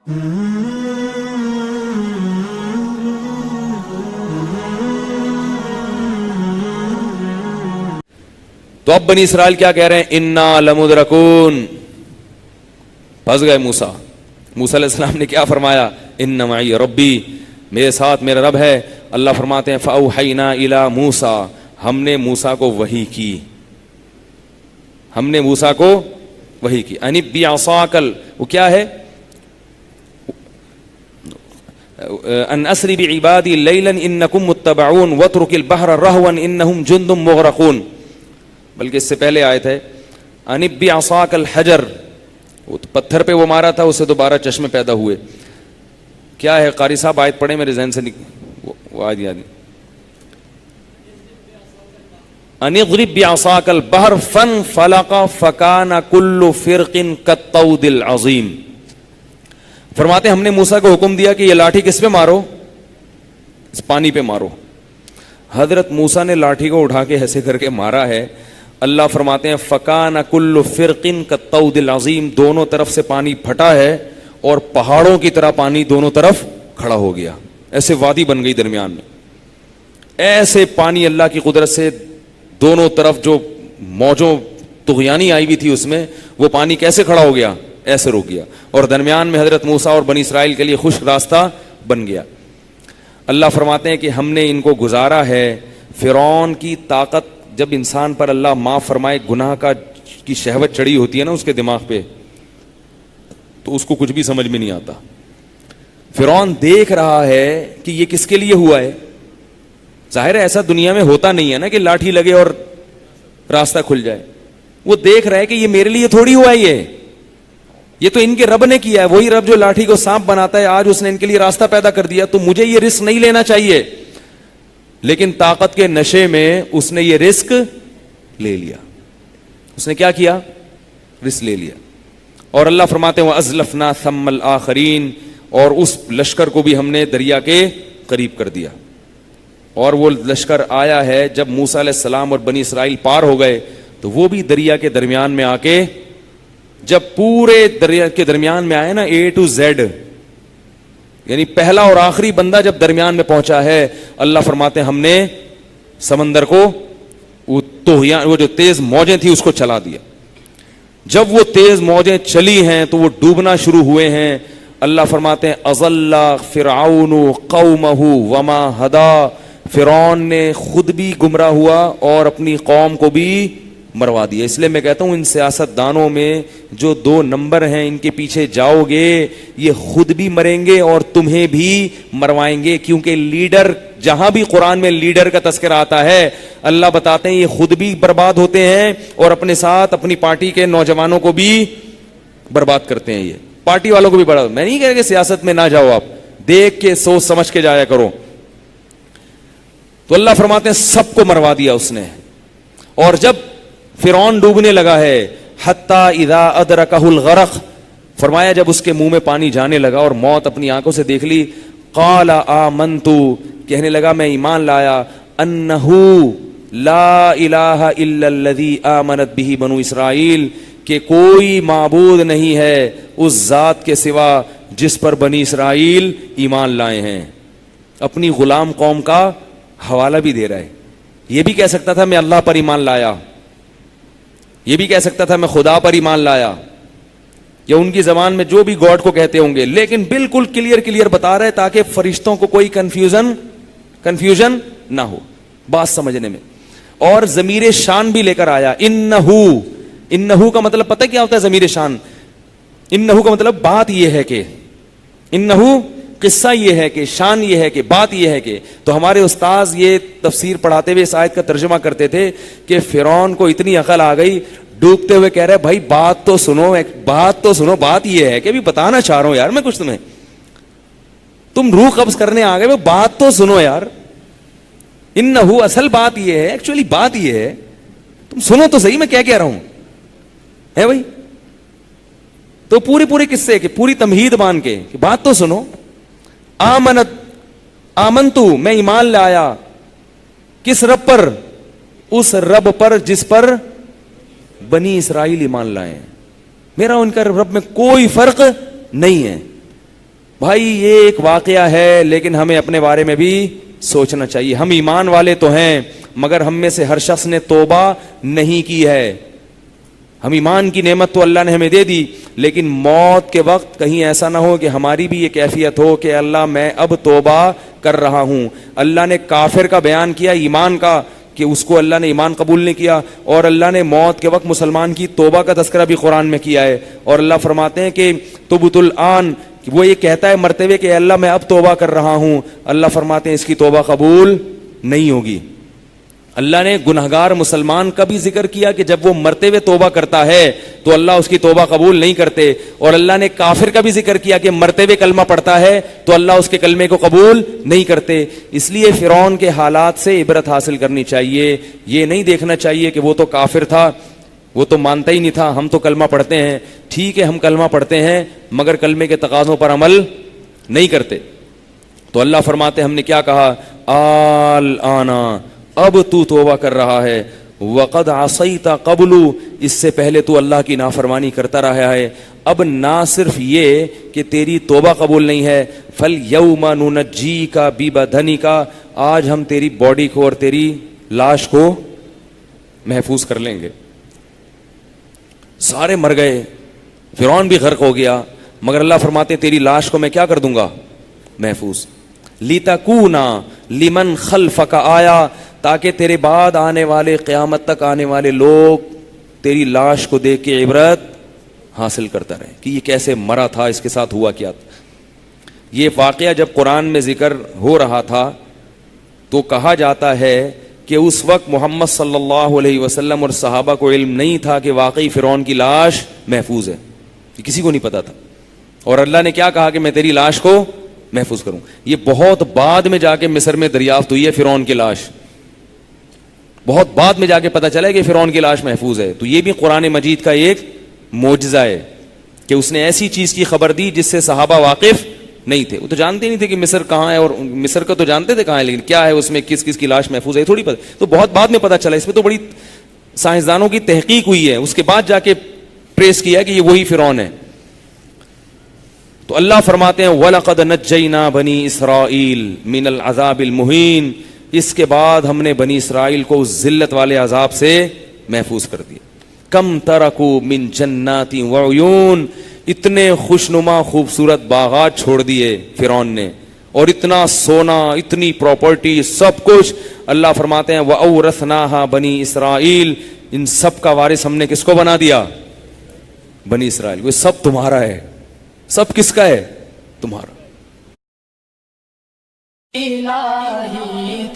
تو اب بنی اسرائیل کیا کہہ رہے ہیں؟ انا لمدرکون، پھنس گئے موسیٰ علیہ السلام نے کیا فرمایا؟ ان معی ربی، میرے ساتھ میرا رب ہے۔ اللہ فرماتے ہیں فاوحینا الی موسیٰ، ہم نے موسیٰ کو وحی کی، ہم نے موسیٰ کو وحی کی۔ ان بعصاک، وہ کیا ہے؟ ان اسری بعبادی لیلا انکم متبعون واترک البحر رہوا انہم جند مغرقون، بلکہ اس سے پہلے آیت ہے ان بعصاک الحجر، وہ پتھر پہ وہ مارا تھا، اس سے دوبارہ چشمے پیدا ہوئے۔ کیا ہے قاری صاحب؟ آیت پڑھیں، میرے ذہن سے وہ آیت یاد نہیں۔ ان اضرب بعصاک البحر فانفلق فکان کل فرق کالطود العظیم۔ فرماتے ہیں ہم نے موسیٰ کو حکم دیا کہ یہ لاٹھی کس پہ مارو؟ اس پانی پہ مارو۔ حضرت موسیٰ نے لاٹھی کو اٹھا کے ایسے کر کے مارا ہے، اللہ فرماتے ہیں فکان کل فرق کالطود العظیم، دونوں طرف سے پانی پھٹا ہے اور پہاڑوں کی طرح پانی دونوں طرف کھڑا ہو گیا، ایسے وادی بن گئی درمیان میں، ایسے پانی اللہ کی قدرت سے دونوں طرف جو موجوں طغیانی آئی ہوئی تھی اس میں، وہ پانی کیسے کھڑا ہو گیا؟ ایسے رک گیا، اور درمیان میں حضرت موسیٰ اور بنی اسرائیل کے لیے خشک راستہ بن گیا۔ اللہ فرماتے ہیں کہ ہم نے ان کو گزارا ہے۔ فرعون کی طاقت، جب انسان پر اللہ معاف فرمائے گناہ کی شہوت چڑھی ہوتی ہے نا اس کے دماغ پہ، تو اس کو کچھ بھی سمجھ میں نہیں آتا۔ فرعون دیکھ رہا ہے کہ یہ کس کے لیے ہوا ہے، ظاہر ہے ایسا دنیا میں ہوتا نہیں ہے نا کہ لاٹھی لگے اور راستہ کھل جائے، وہ دیکھ رہا ہے کہ یہ میرے لیے تھوڑی ہوا ہے، یہ تو ان کے رب نے کیا ہے، وہی رب جو لاٹھی کو سانپ بناتا ہے، آج اس نے ان کے لیے راستہ پیدا کر دیا، تو مجھے یہ رسک نہیں لینا چاہیے۔ لیکن طاقت کے نشے میں اس نے یہ رسک لے لیا۔ اس نے کیا کیا؟ رسک لے لیا۔ اور اللہ فرماتے ہیں وَأَزْلَفْنَا ثَمَّ الْآخَرِينَ، اور اس لشکر کو بھی ہم نے دریا کے قریب کر دیا۔ اور وہ لشکر آیا ہے جب موسیٰ علیہ السلام اور بنی اسرائیل پار ہو گئے تو وہ بھی دریا کے درمیان میں آ کے، جب پورے دریا کے درمیان میں آئے نا A to Z، یعنی پہلا اور آخری بندہ جب درمیان میں پہنچا ہے، اللہ فرماتے ہیں ہم نے سمندر کو وہ جو تیز موجیں تھی اس کو چلا دیا۔ جب وہ تیز موجیں چلی ہیں تو وہ ڈوبنا شروع ہوئے ہیں۔ اللہ فرماتے ہیں اضل فرعون قومہ وما ہدا، فرعون نے خود بھی گمراہ ہوا اور اپنی قوم کو بھی مروا دیا۔ اس لیے میں کہتا ہوں ان سیاست دانوں میں جو 2 نمبر ہیں، ان کے پیچھے جاؤ گے یہ خود بھی مریں گے اور تمہیں بھی مروائیں گے، کیونکہ لیڈر، جہاں بھی قرآن میں لیڈر کا تذکرہ آتا ہے اللہ بتاتے ہیں یہ خود بھی برباد ہوتے ہیں اور اپنے ساتھ اپنی پارٹی کے نوجوانوں کو بھی برباد کرتے ہیں۔ یہ پارٹی والوں کو بھی برباد۔ میں نہیں کہہ رہا کہ سیاست میں نہ جاؤ، آپ دیکھ کے سوچ سمجھ کے جایا کرو۔ تو اللہ فرماتے ہیں سب کو مروا دیا اس نے۔ اور جب فرعون ڈوبنے لگا ہے، حتی اذا ادرکہ الغرق، فرمایا جب اس کے منہ میں پانی جانے لگا اور موت اپنی آنکھوں سے دیکھ لی، قال آمنت، کہنے لگا میں ایمان لایا، انہ لا الہ الا الذی آمنت بہ بنو اسرائیل، کہ کوئی معبود نہیں ہے اس ذات کے سوا جس پر بنی اسرائیل ایمان لائے ہیں۔ اپنی غلام قوم کا حوالہ بھی دے رہا ہے۔ یہ بھی کہہ سکتا تھا میں اللہ پر ایمان لایا، یہ بھی کہہ سکتا تھا میں خدا پر ایمان لایا، یا ان کی زبان میں جو بھی گاڈ کو کہتے ہوں گے، لیکن بالکل کلیئر بتا رہے تاکہ فرشتوں کو کوئی کنفیوژن نہ ہو بات سمجھنے میں۔ اور ضمیر شان بھی لے کر آیا، انہو کا مطلب پتہ کیا ہوتا ہے؟ ضمیر شان، انہو کا مطلب بات یہ ہے کہ، انہو قصہ یہ ہے کہ، شان یہ ہے کہ، بات یہ ہے کہ۔ تو ہمارے استاذ یہ تفسیر پڑھاتے ہوئے اس آیت کا ترجمہ کرتے تھے کہ فرعون کو اتنی عقل آ گئی، ڈوبتے ہوئے کہہ رہے بھائی بات تو سنو، بات یہ ہے کہ، بھی بتانا چاہ رہا ہوں یار میں کچھ تمہیں، تم روح قبض کرنے آ گئے، بات تو سنو یار، انہو اصل بات یہ ہے، ایکچولی بات یہ ہے، تم سنو تو صحیح میں کیا کہہ رہا ہوں ہے بھائی۔ تو پوری قصے کی پوری تمہید مان کے کہ بات تو سنو۔ آمنتو، میں ایمان لایا، کس رب پر؟ اس رب پر جس پر بنی اسرائیل ایمان لائے ہیں۔ میرا ان کا رب میں کوئی فرق نہیں ہے، بھائی یہ ایک واقعہ ہے، لیکن ہمیں اپنے بارے میں بھی سوچنا چاہیے. ہم ایمان والے تو ہیں مگر ہم میں سے ہر شخص نے توبہ نہیں کی ہے. ہم ایمان کی نعمت تو اللہ نے ہمیں دے دی، لیکن موت کے وقت کہیں ایسا نہ ہو کہ ہماری بھی یہ کیفیت ہو کہ اللہ میں اب توبہ کر رہا ہوں. اللہ نے کافر کا بیان کیا، ایمان کا، کہ اس کو اللہ نے ایمان قبول نہیں کیا، اور اللہ نے موت کے وقت مسلمان کی توبہ کا تذکرہ بھی قرآن میں کیا ہے. اور اللہ فرماتے ہیں کہ تبت الآن، وہ یہ کہتا ہے مرتے ہوئے کہ اللہ میں اب توبہ کر رہا ہوں. اللہ فرماتے ہیں اس کی توبہ قبول نہیں ہوگی. اللہ نے گنہگار مسلمان کا بھی ذکر کیا کہ جب وہ مرتے ہوئے توبہ کرتا ہے تو اللہ اس کی توبہ قبول نہیں کرتے، اور اللہ نے کافر کا بھی ذکر کیا کہ مرتے ہوئے کلمہ پڑھتا ہے تو اللہ اس کے کلمے کو قبول نہیں کرتے. اس لیے فرعون کے حالات سے عبرت حاصل کرنی چاہیے. یہ نہیں دیکھنا چاہیے کہ وہ تو کافر تھا، وہ تو مانتا ہی نہیں تھا، ہم تو کلمہ پڑھتے ہیں. ٹھیک ہے ہم کلمہ پڑھتے ہیں مگر کلمے کے تقاضوں پر عمل نہیں کرتے. تو اللہ فرماتے ہم نے کیا کہا، آنا، اب تو توبہ کر رہا ہے، وقد عصیت قبل، اس سے پہلے تو اللہ کی نافرمانی کرتا رہا ہے. اب نہ صرف یہ کہ تیری توبہ قبول نہیں ہے، فَالْيَوْمَ نُنَجِّيكَ بِبَدَنِكَ، آج ہم تیری باڈی کو اور تیری لاش کو محفوظ کر لیں گے. سارے مر گئے، فرعون بھی غرق ہو گیا، مگر اللہ فرماتے ہیں تیری لاش کو میں کیا کر دوں گا، محفوظ. لِتَكُونَ لِمَنْ خَلْفَكَ آیا، تاکہ تیرے بعد آنے والے، قیامت تک آنے والے لوگ تیری لاش کو دیکھ کے عبرت حاصل کرتا رہے کہ یہ کیسے مرا تھا، اس کے ساتھ ہوا کیا تھا. یہ واقعہ جب قرآن میں ذکر ہو رہا تھا تو کہا جاتا ہے کہ اس وقت محمد صلی اللہ علیہ وسلم اور صحابہ کو علم نہیں تھا کہ واقعی فرعون کی لاش محفوظ ہے، کسی کو نہیں پتا تھا. اور اللہ نے کیا کہا کہ میں تیری لاش کو محفوظ کروں. یہ بہت بعد میں جا کے مصر میں دریافت ہوئی ہے فرعون کی لاش، بہت بعد میں جا کے پتا چلا ہے کہ فرعون کی لاش محفوظ ہے. تو یہ بھی قرآن مجید کا ایک معجزہ ہے کہ اس نے ایسی چیز کی خبر دی جس سے صحابہ واقف نہیں تھے. وہ تو جانتے نہیں تھے کہ مصر کہاں ہے، اور مصر کا تو جانتے تھے کہاں ہے، لیکن کیا ہے اس میں کس کس کی لاش محفوظ ہے تھوڑی پتہ. تو بہت بعد میں پتا چلا، اس میں تو بڑی سائنسدانوں کی تحقیق ہوئی ہے، اس کے بعد جا کے ٹریس کیا کہ یہ وہی فرعون ہے. تو اللہ فرماتے ہیں وَلَقَدْ نَجَّيْنَا بَنِي إِسْرَائِيلَ مِنَ الْعَذَابِ الْمُهِينِ، اس کے بعد ہم نے بنی اسرائیل کو اس ذلت والے عذاب سے محفوظ کر دیا. کم ترکوا من جنات وعیون، اتنے خوشنما خوبصورت باغات چھوڑ دیے فرعون نے، اور اتنا سونا، اتنی پراپرٹی، سب کچھ. اللہ فرماتے ہیں وَأَوْرَثْنَاهَا بَنِي إِسْرَائِيلَ، ان سب کا وارث ہم نے کس کو بنا دیا، بنی اسرائیل. وہ سب تمہارا ہے. سب کس کا ہے، تمہارا. الہی